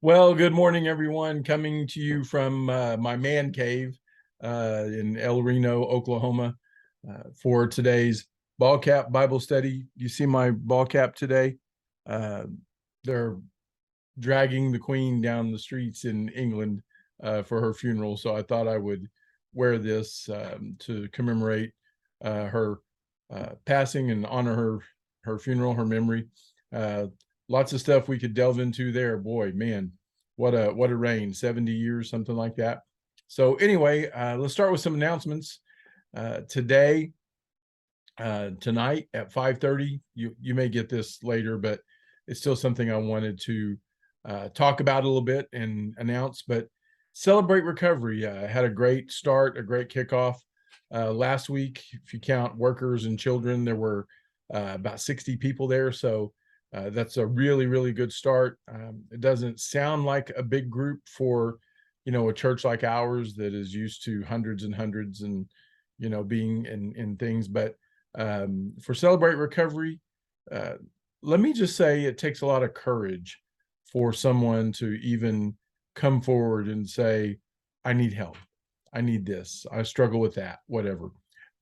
Well, good morning, everyone. Coming to you from my man cave in El Reno, Oklahoma, for today's ball cap Bible study. You see my ball cap today? Uh, they're dragging the Queen down the streets in England for her funeral, so I thought I would wear this to commemorate her passing and honor her funeral, her memory. Uh, Lots of stuff we could delve into there. Boy, man, what a reign, 70 years, something like that. So anyway, let's start with some announcements. Today, tonight at 5:30, you may get this later, but it's still something I wanted to talk about a little bit and announce. But Celebrate Recovery had a great start, a great kickoff last week. If you count workers and children, there were about 60 people there. So that's a really, really good start. It doesn't sound like a big group for, a church like ours that is used to hundreds and hundreds and, being in things. But for Celebrate Recovery, uh, let me just say it takes a lot of courage for someone to even come forward and say, I need help. I need this. I struggle with that, whatever.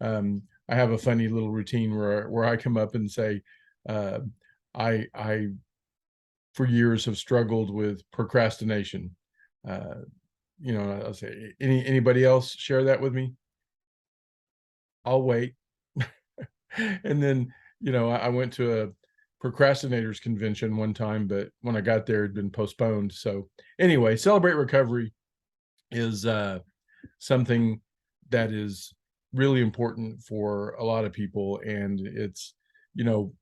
I have a funny little routine where I come up and say, uh, I for years have struggled with procrastination. Uh, I'll say, anybody else share that with me? I'll wait. And then, I went to a procrastinators convention one time, but when I got there, it'd been postponed. So anyway, Celebrate Recovery is something that is really important for a lot of people. And it's, you know,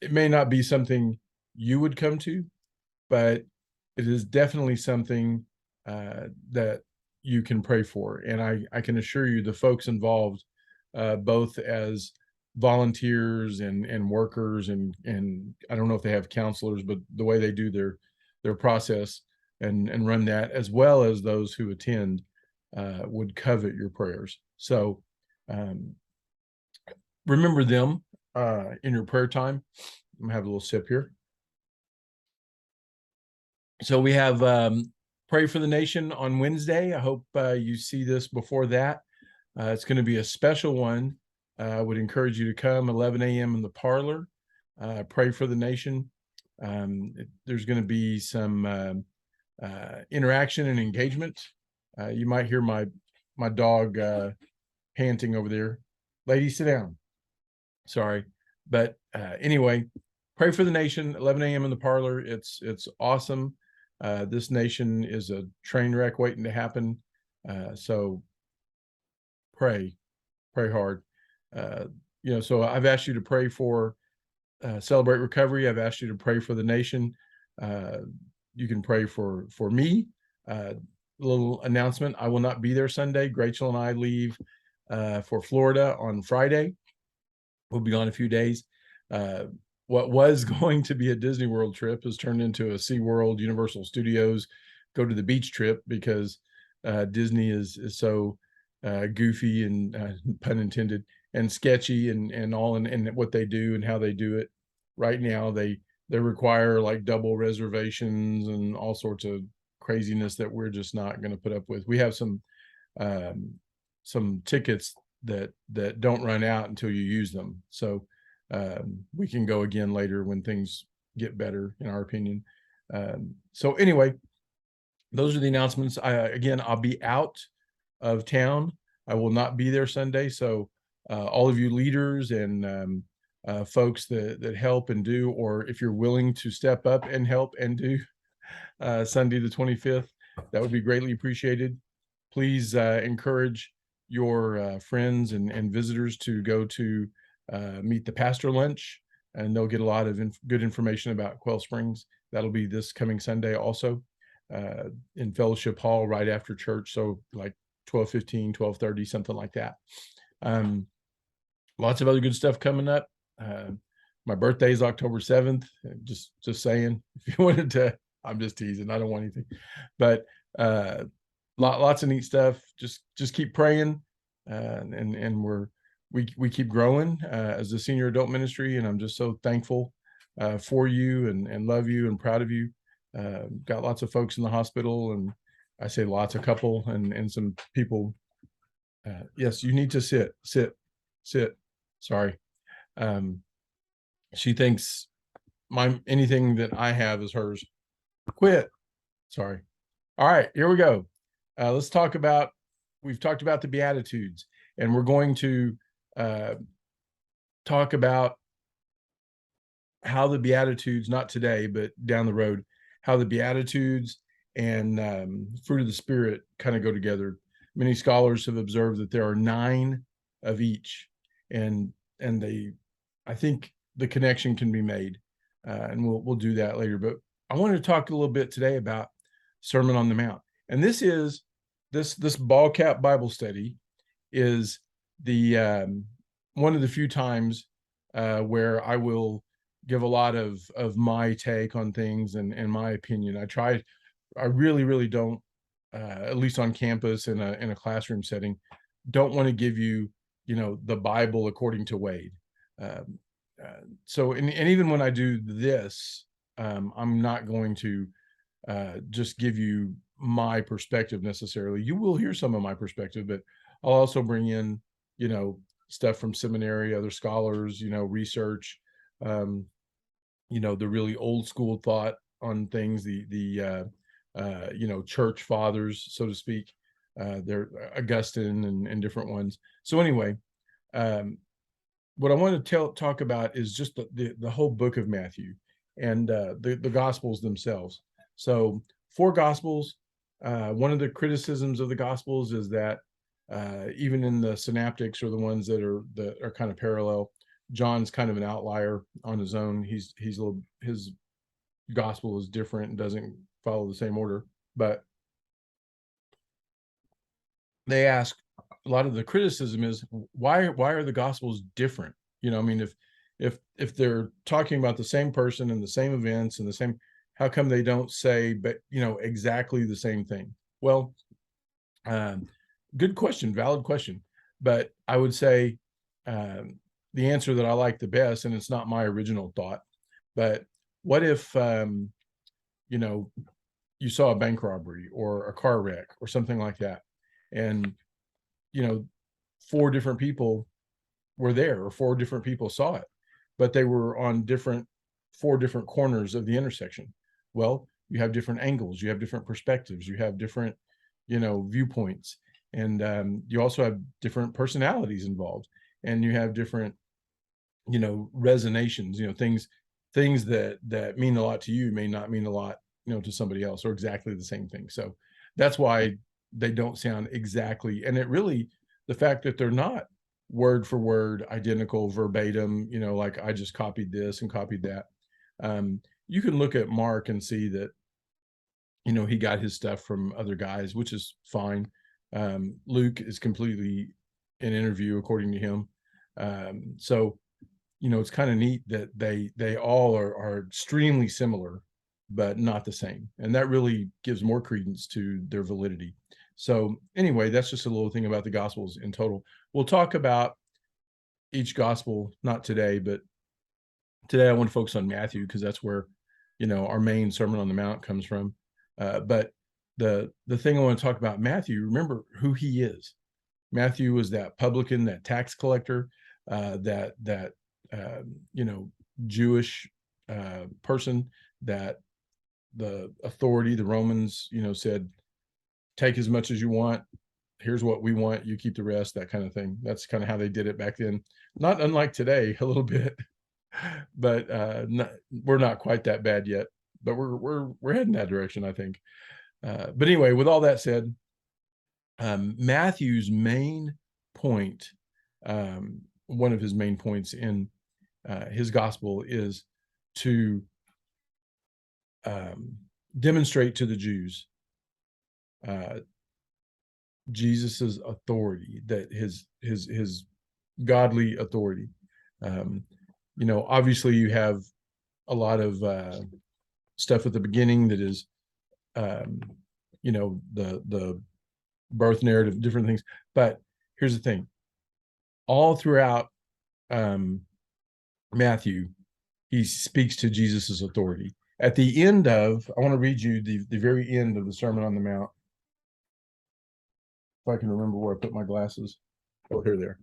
it may not be something you would come to, but it is definitely something that you can pray for. And I can assure you the folks involved, both as volunteers and workers and I don't know if they have counselors, but the way they do their process and run that, as well as those who attend, would covet your prayers. So um, remember them in your prayer time. I'm gonna have a little sip here. So we have Pray for the Nation on Wednesday. I hope you see this before that. It's going to be a special one. I would encourage you to come 11 a.m. in the parlor. Pray for the Nation. There's going to be some interaction and engagement. You might hear my dog panting over there. Lady, sit down. Sorry, but anyway, Pray for the Nation, 11 a.m. in the parlor. It's awesome. This nation is a train wreck waiting to happen. So pray hard. Uh, so I've asked you to pray for Celebrate Recovery. I've asked you to pray for the nation. Uh, you can pray for me. Little announcement: I will not be there Sunday. Rachel and I leave for Florida on Friday. We'll be gone a few days. What was going to be a Disney World trip has turned into a SeaWorld, Universal Studios, go to the beach trip because Disney is so goofy and pun intended and sketchy and all in what they do and how they do it. Right now, they require like double reservations and all sorts of craziness that we're just not going to put up with. We have some tickets that don't run out until you use them. So we can go again later when things get better, in our opinion. So anyway, those are the announcements. I'll be out of town. I will not be there Sunday. So all of you leaders and folks that help and do, or if you're willing to step up and help and do Sunday the 25th, that would be greatly appreciated. Please encourage your friends and visitors to go to meet the pastor lunch, and they'll get a lot of good information about Quail Springs. That'll be this coming Sunday also in Fellowship Hall right after church. So like 12:15, 12:30, something like that. Lots of other good stuff coming up. My birthday is October 7th. Just saying, if you wanted to, I'm just teasing. I don't want anything, but lots of neat stuff. Just keep praying, and we keep growing as a senior adult ministry, and I'm just so thankful for you and love you and proud of you. got lots of folks in the hospital, and I say lots, a couple, and some people. Yes, you need to sit. Sorry. She thinks anything that I have is hers. Quit. Sorry. All right, here we go. Let's talk about, we've talked about the Beatitudes, and we're going to talk about how the Beatitudes, not today, but down the road, how the Beatitudes and fruit of the Spirit kind of go together. Many scholars have observed that there are 9 of each, and I think the connection can be made, and we'll do that later. But I wanted to talk a little bit today about Sermon on the Mount, and this ball cap Bible study is the one of the few times where I will give a lot of my take on things and my opinion. I really don't, at least on campus in a classroom setting, don't want to give you, the Bible according to Wade. So, and even when I do this, I'm not going to just give you my perspective necessarily. You will hear some of my perspective, but I'll also bring in, stuff from seminary, other scholars, research, the really old school thought on things, the church fathers, so to speak. They're Augustine and different ones. So anyway, what I want to talk about is just the whole book of Matthew and the Gospels themselves. So 4 Gospels. One of the criticisms of the Gospels is that even in the synoptics, or the ones that are kind of parallel, John's kind of an outlier on his own. His gospel is different and doesn't follow the same order. But they ask, a lot of the criticism is, why are the Gospels different? I mean, if they're talking about the same person and the same events and the same, how come they don't say, but exactly the same thing? Well, good question, valid question. But I would say the answer that I like the best, and it's not my original thought, but what if you saw a bank robbery or a car wreck or something like that, and 4 different people were there, or 4 different people saw it, but they were on 4 different corners of the intersection. Well, you have different angles, you have different perspectives, you have different viewpoints, and you also have different personalities involved, and you have different resonations, things that mean a lot to you may not mean a lot to somebody else, or exactly the same thing. So that's why they don't sound exactly, and the fact that they're not word for word identical, verbatim, like I just copied this and copied that. You can look at Mark and see that he got his stuff from other guys, which is fine. Luke is completely an interview according to him. So it's kind of neat that they all are extremely similar, but not the same, and that really gives more credence to their validity. So anyway, that's just a little thing about the Gospels in total. We'll talk about each Gospel, not today, but today I want to focus on Matthew, because that's where our main Sermon on the Mount comes from. But the thing I want to talk about Matthew, remember who he is. Matthew was that publican, that tax collector, that Jewish person that the authority, the Romans, said, take as much as you want. Here's what we want. You keep the rest, that kind of thing. That's kind of how they did it back then. Not unlike today, a little bit, but we're not quite that bad yet. But we're heading that direction, I think. But anyway, with all that said, Matthew's main point, one of his main points in his gospel, is to demonstrate to the Jews Jesus's authority, that his godly authority. Obviously you have a lot of stuff at the beginning that is the birth narrative, different things. But here's the thing, all throughout Matthew, he speaks to Jesus's authority. At the end of, I want to read you the very end of the Sermon on the Mount. If I can remember where I put my glasses. Oh, here they are.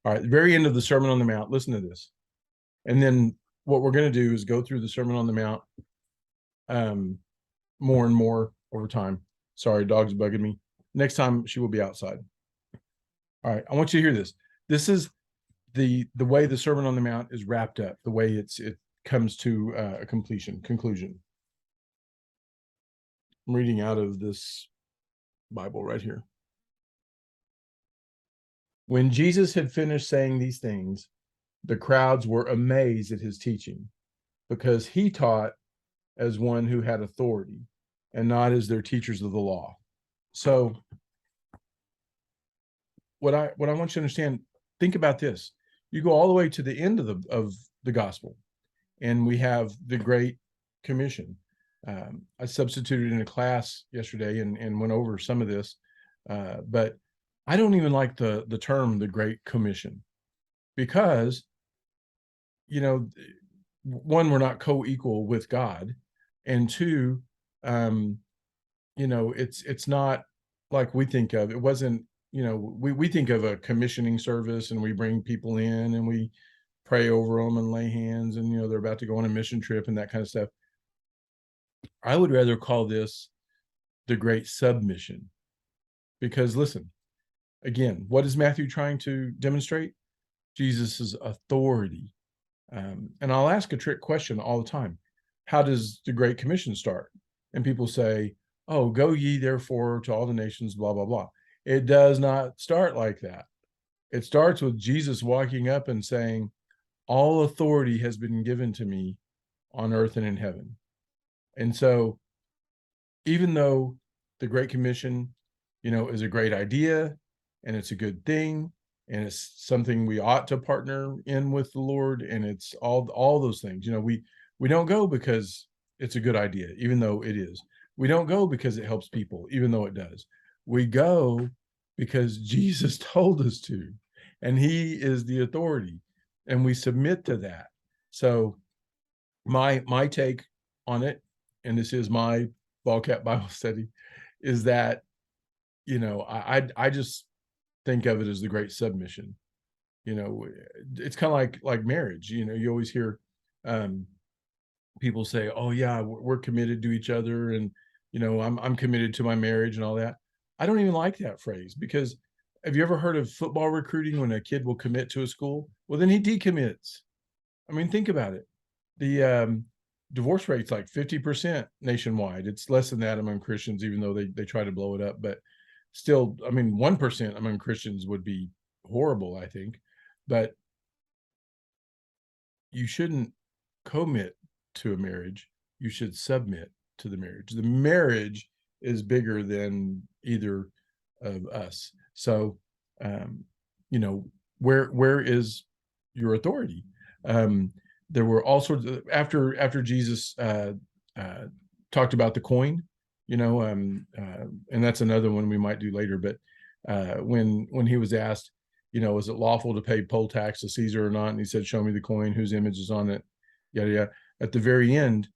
All right, the very end of the Sermon on the Mount. Listen to this. And then what we're going to do is go through the Sermon on the Mount more and more over time. Sorry, dog's bugging me. Next time she will be outside. All right, I want you to hear this. This is the way the Sermon on the Mount is wrapped up, the way it comes to a conclusion. I'm reading out of this Bible right here. When Jesus had finished saying these things, the crowds were amazed at his teaching, because he taught as one who had authority and not as their teachers of the law. So what I want you to understand, think about this. You go all the way to the end of the gospel, and we have the Great Commission. I substituted in a class yesterday and went over some of this, but I don't even like the term the Great Commission, because, you know, one, we're not co-equal with God, and two, you know, it's not like we think of. It wasn't, you know, we think of a commissioning service, and we bring people in and we pray over them and lay hands, and, you know, they're about to go on a mission trip and that kind of stuff. I would rather call this the Great Submission, because listen, again, what is Matthew trying to demonstrate? Jesus's authority. And I'll ask a trick question all the time. How does the Great Commission start? And people say, oh, go ye therefore to all the nations, blah, blah, blah. It does not start like that. It starts with Jesus walking up and saying, all authority has been given to me on earth and in heaven. And so even though the Great Commission, you know, is a great idea and it's a good thing, and it's something we ought to partner in with the Lord, and it's all those things, you know, we don't go because it's a good idea, even though it is. We don't go because it helps people, even though it does. We go because Jesus told us to, and he is the authority, and we submit to that. So my take on it, and this is my ball cap Bible study, is that, you know, I just think of it as the Great Submission. You know, it's kind of like marriage. You know, you always hear people say, oh yeah, we're committed to each other, and, you know, I'm committed to my marriage and all that. I don't even like that phrase, because have you ever heard of football recruiting, when a kid will commit to a school? Well, then he decommits. I mean, think about it. The divorce rate's like 50% nationwide. It's less than that among Christians, even though they try to blow it up. But still, I mean, 1% among Christians would be horrible, I think. But you shouldn't commit to a marriage. You should submit to the marriage. The marriage is bigger than either of us. So, you know, where is your authority? There were all sorts of, after Jesus talked about the coin, you know, and that's another one we might do later. But when he was asked, you know, is it lawful to pay poll tax to Caesar or not? And he said, show me the coin whose image is on it, yada yada. At the very end,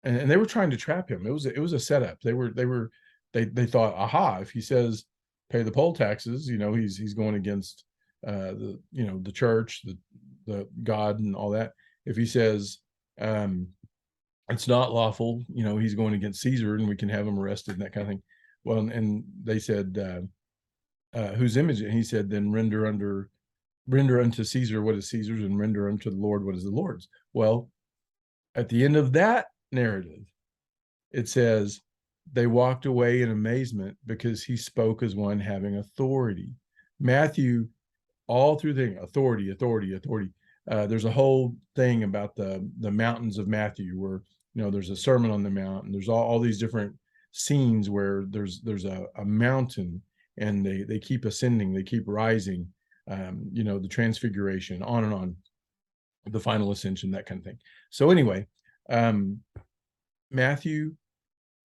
and they were trying to trap him. It was a setup. They thought, aha, if he says pay the poll taxes, you know, he's going against the, you know, the church, the God and all that. If he says it's not lawful, you know, he's going against Caesar, and we can have him arrested and that kind of thing. Well, and they said, whose image? And he said, then render unto Caesar what is Caesar's, and render unto the Lord what is the Lord's. Well, at the end of that narrative, it says they walked away in amazement because he spoke as one having authority. Matthew, all through the authority. There's a whole thing about the mountains of Matthew, where, you know, there's a Sermon on the Mount, and there's all these different scenes where there's a mountain, and they keep ascending, they keep rising, you know, the transfiguration, on and on, the final ascension, that kind of thing. So anyway, Matthew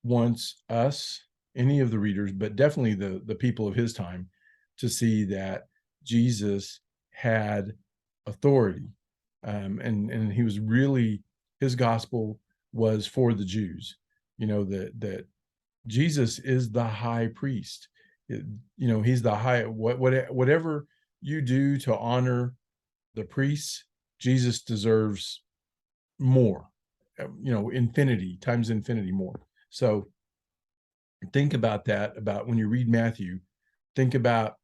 wants us, any of the readers, but definitely the people of his time, to see that Jesus had authority, and he was really, his gospel was for the Jews. That Jesus is the high priest. He's the high, whatever you do to honor the priests, Jesus deserves more, infinity times infinity more. So think about that, about when you read Matthew, think about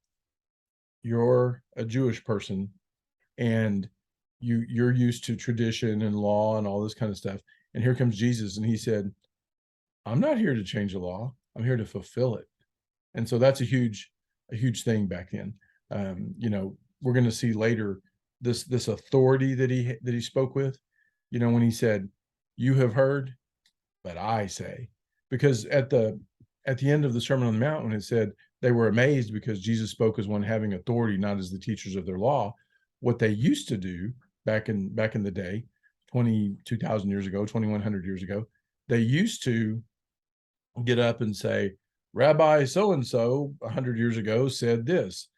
you're a Jewish person and you're used to tradition and law and all this kind of stuff. And here comes Jesus, and he said, I'm not here to change the law. I'm here to fulfill it. And so that's a huge thing back then. We're going to see later this authority that he spoke with, when he said, you have heard, but I say, because at the end of the Sermon on the Mount, when it said they were amazed because Jesus spoke as one having authority, not as the teachers of their law. What they used to do back in the day, 22,000 years ago, 2,100 years ago, they used to get up and say, Rabbi so-and-so 100 years ago said this,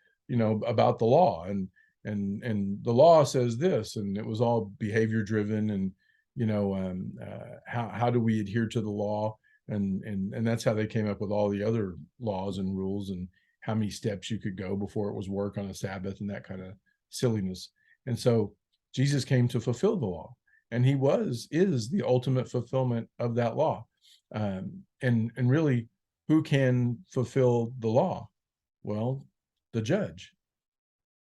about the law, and the law says this, and it was all behavior driven, and how do we adhere to the law, and that's how they came up with all the other laws and rules, and how many steps you could go before it was work on a Sabbath, and that kind of silliness. And so Jesus came to fulfill the law, and he is the ultimate fulfillment of that law. And really, who can fulfill the law? Well, the judge.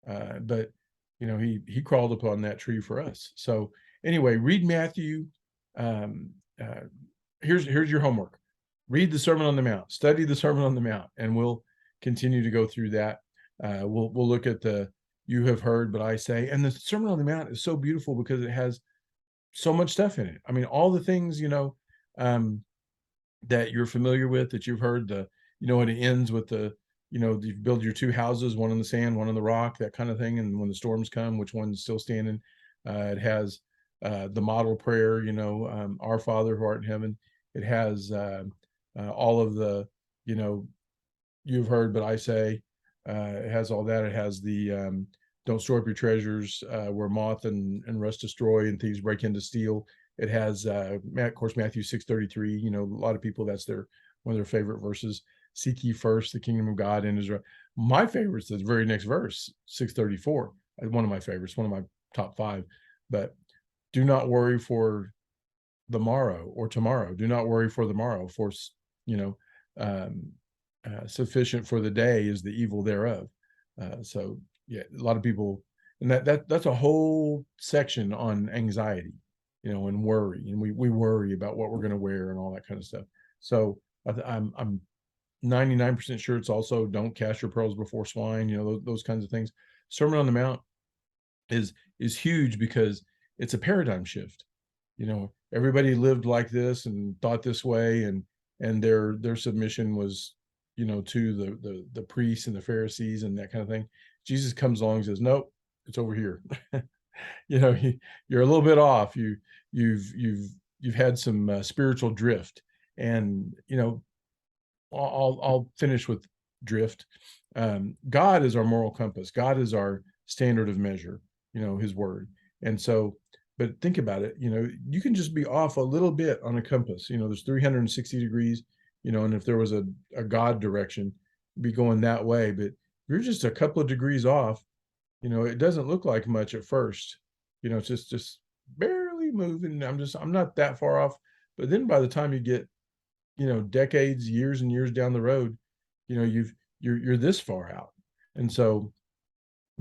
But he crawled upon that tree for us. So anyway, read Matthew. Here's your homework. Read the Sermon on the Mount, study the Sermon on the Mount, and we'll continue to go through that. We'll look at the you have heard, but I say. And the Sermon on the Mount is so beautiful because it has so much stuff in it. I mean, all the things, that you're familiar with, that you've heard, and it ends with you build your two houses, one on the sand, one on the rock, that kind of thing. And when the storms come, which one's still standing? It has the model prayer, our Father who art in heaven. It has all of the, you've heard, but I say. It has all that. It has the don't store up your treasures where moth and rust destroy and thieves break in to steal. It has, of course, Matthew 6:33. A lot of people, that's one of their favorite verses. Seek ye first the kingdom of God and Israel. My favorite is the very next verse, 6:34. One of my favorites, one of my top 5. But do not worry for the morrow or tomorrow. Do not worry for the morrow, for sufficient for the day is the evil thereof. So yeah, a lot of people, and that's a whole section on anxiety, and worry, and we worry about what we're going to wear and all that kind of stuff. So I'm 99% sure it's also don't cast your pearls before swine, those kinds of things. Sermon on the Mount is huge because it's a paradigm shift. Everybody lived like this and thought this way, and their submission was, to the priests and the Pharisees and that kind of thing. Jesus comes along and says, nope, it's over here. You're a little bit off. You've had some spiritual drift, and I'll finish with drift. God is our moral compass. God is our standard of measure. His word. And so, but think about it. You can just be off a little bit on a compass. There's 360 degrees. And if there was a God direction, be going that way. But if you're just a couple of degrees off, it doesn't look like much at first. It's just barely moving. I'm not that far off. But then by the time you get, decades, years and years down the road, you're this far out. And so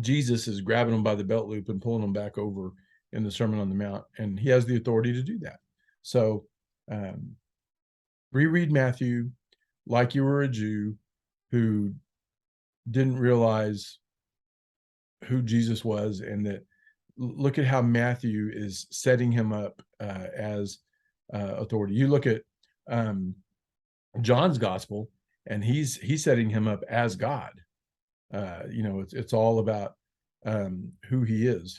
Jesus is grabbing them by the belt loop and pulling them back over in the Sermon on the Mount, and he has the authority to do that. So reread Matthew like you were a Jew who didn't realize who Jesus was, and that look at how Matthew is setting him up as authority. You look at John's gospel, and he's setting him up as God. It's all about who he is.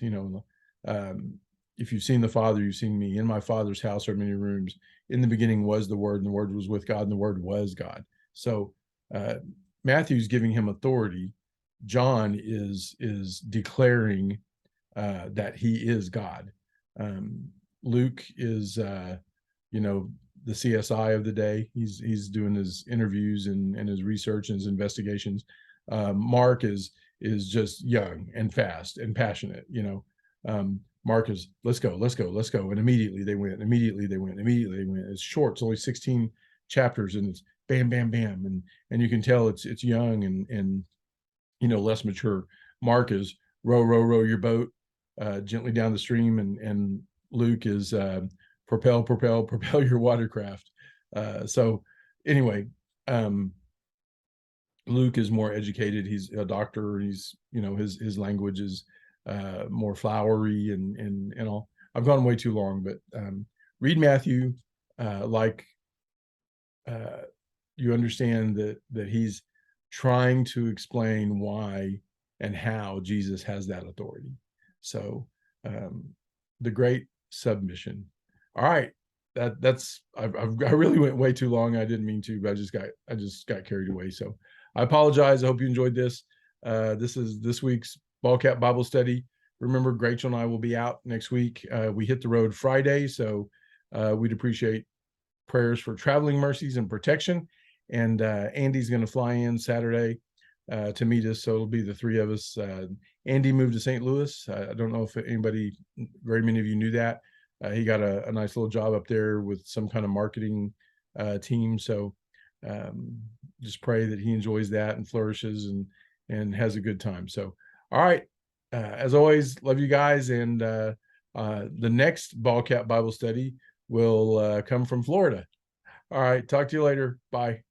If you've seen the Father, you've seen me. In my Father's house are many rooms. In the beginning was the Word, and the Word was with God, and the Word was God. So Matthew's giving him authority. John is declaring that he is God. Luke is the CSI of the day. He's doing his interviews and his research and his investigations. Mark is just young and fast and passionate. Mark is let's go, and immediately they went. It's short. It's only 16 chapters, and it's bam, bam, bam, and you can tell it's young and less mature. Mark is row your boat gently down the stream, and Luke is propel your watercraft. So anyway, Luke is more educated. He's a doctor. He's his language is more flowery and all. I've gone way too long, but read Matthew like you understand that he's trying to explain why and how Jesus has that authority. So the great submission. All right, that's I really went way too long. I didn't mean to, but I just got carried away. So I apologize. I hope you enjoyed this. This is this week's Ball Cap Bible Study. Remember, Rachel and I will be out next week. We hit the road Friday, so we'd appreciate prayers for traveling mercies and protection. And Andy's going to fly in Saturday to meet us, so it'll be the three of us. Andy moved to St. Louis. I don't know if very many of you knew that. He got a nice little job up there with some kind of marketing team. So just pray that he enjoys that and flourishes and has a good time. So, all right. As always, love you guys. And the next Ball Cap Bible Study will come from Florida. All right. Talk to you later. Bye.